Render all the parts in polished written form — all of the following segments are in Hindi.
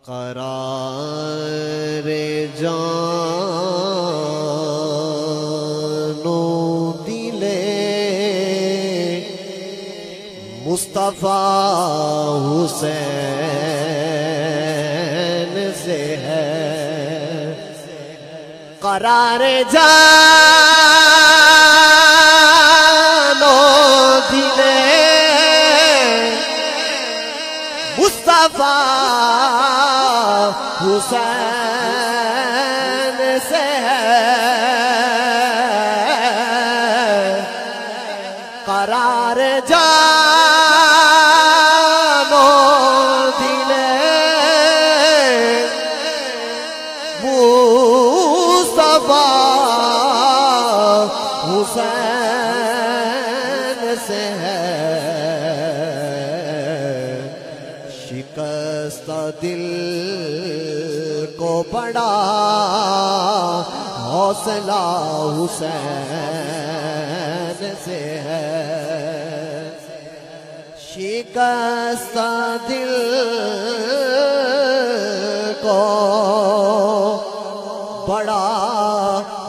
करार जानो दिले मुस्तफा हुसैन से है। करार जानो दिले मुस्तफा हुसैन से है। करार जानो दिले मुस्तफा हुसैन से है। शिकस्ता दिल को बड़ा हौसला हुसैन से है। शिकस्ता दिल को बड़ा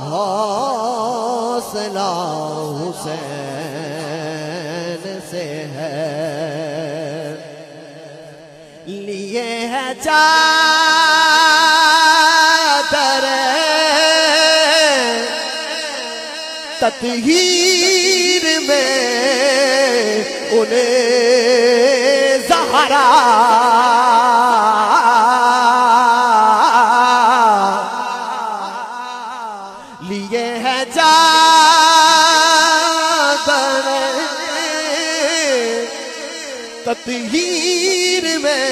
हौसला हुसैन से है। लिए है चादर तत्हीर में उन्हें ज़हरा लिए है चादर तत्हीर में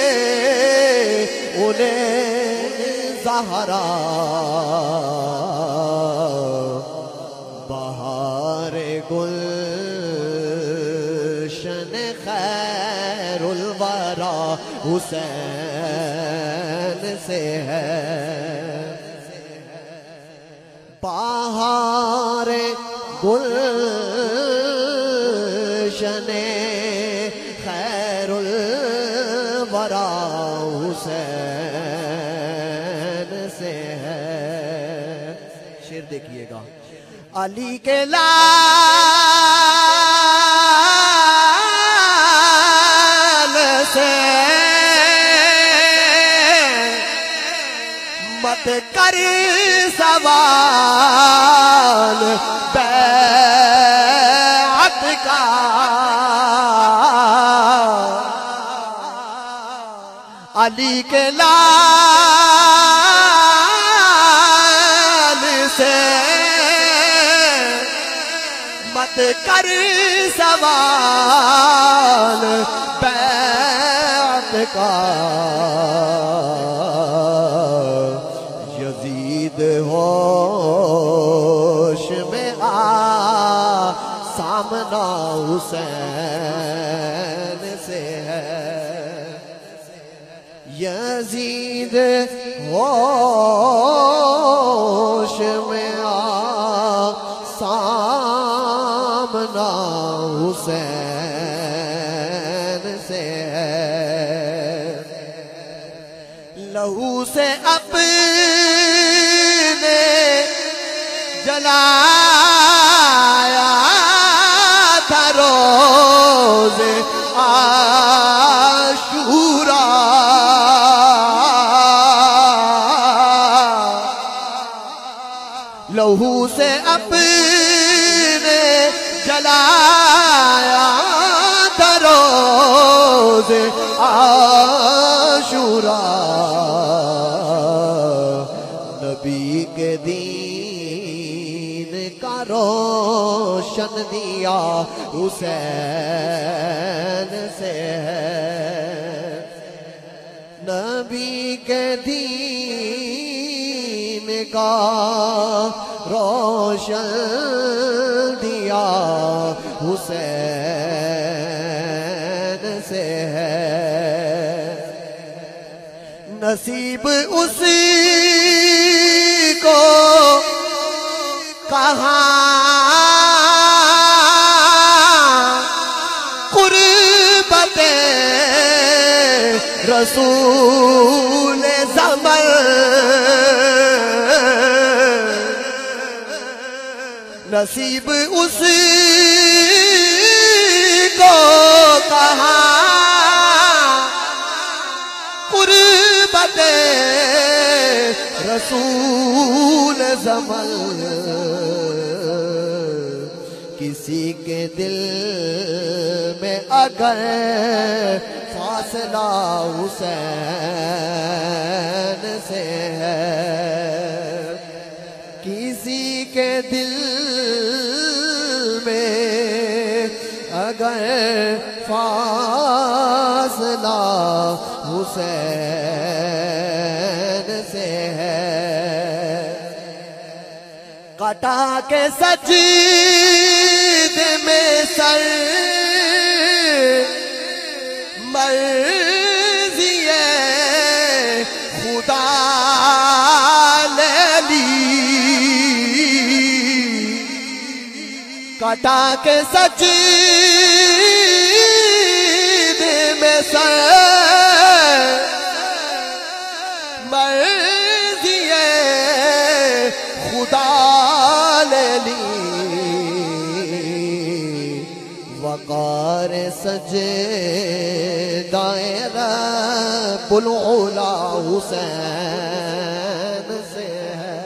उन्हें ज़हरा। बहार गुलशन खैरुल वरा हुसैन से है। बहार गुलशन खैरुल वरा हुसैन से है। शेर देखिएगा। अली के लाल से मत कर सवाल बैअत का। अली के लाल से मत कर सवाल बैअत का। यजीद होश में आ सामना हुसैन से है। यजीद होश में आ सामना हुसैन से है। लहू से अपने जलाया था रोज़ आशूरा। लहू से अपने जलाया था रोज़ आशूरा। नबी के दीन का रोशन दिया हुसैन से है। नबी के दीन का रोशन दिया हुसैन से है। नसीब उसी को कहाँ कुर्बते रसूल ज़मन नसीब उसी को कहा कुर्बते रसूल ज़मन। किसी के दिल में अगर फासला हुसैन से है, किसी के दिल में अगर फासला हुसैन से है, कटा के सजीदे में सर मर्ज़िए खुदा ले ली, कटा के सजीदे में सर मर्ज़िए खुदा ले ली। वक़ार सजे दायरा रब्बुल उला हुसैन से है,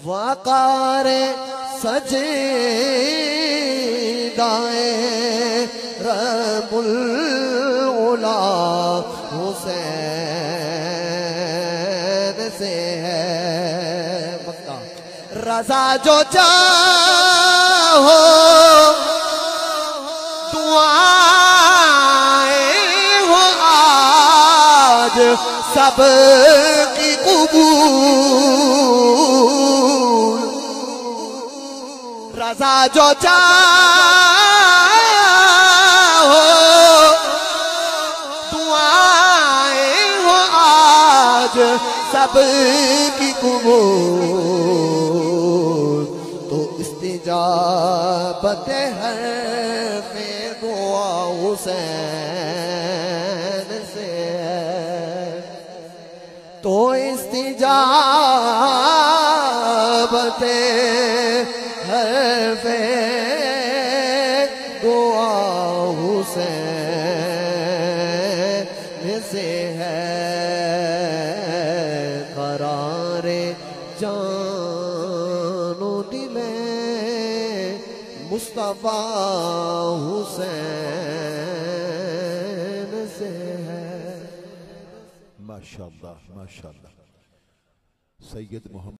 वक़ार सजे दायरा रब्बुल उला हुसैन से है। रज़ा जो चाहो दुआएं हो आज सब की कबूल, रज़ा जो चाहो दुआएं हो आज सब की कबूल। तो इस्तिजाबत हर में दुआ हुसैन से है, तो इस्तिजाबत हर में दुआ हुसैन से है। करारे जानो दिले मुस्तफा हुसैन से है। माशाअल्लाह माशाअल्लाह। सैयद मोहम्मद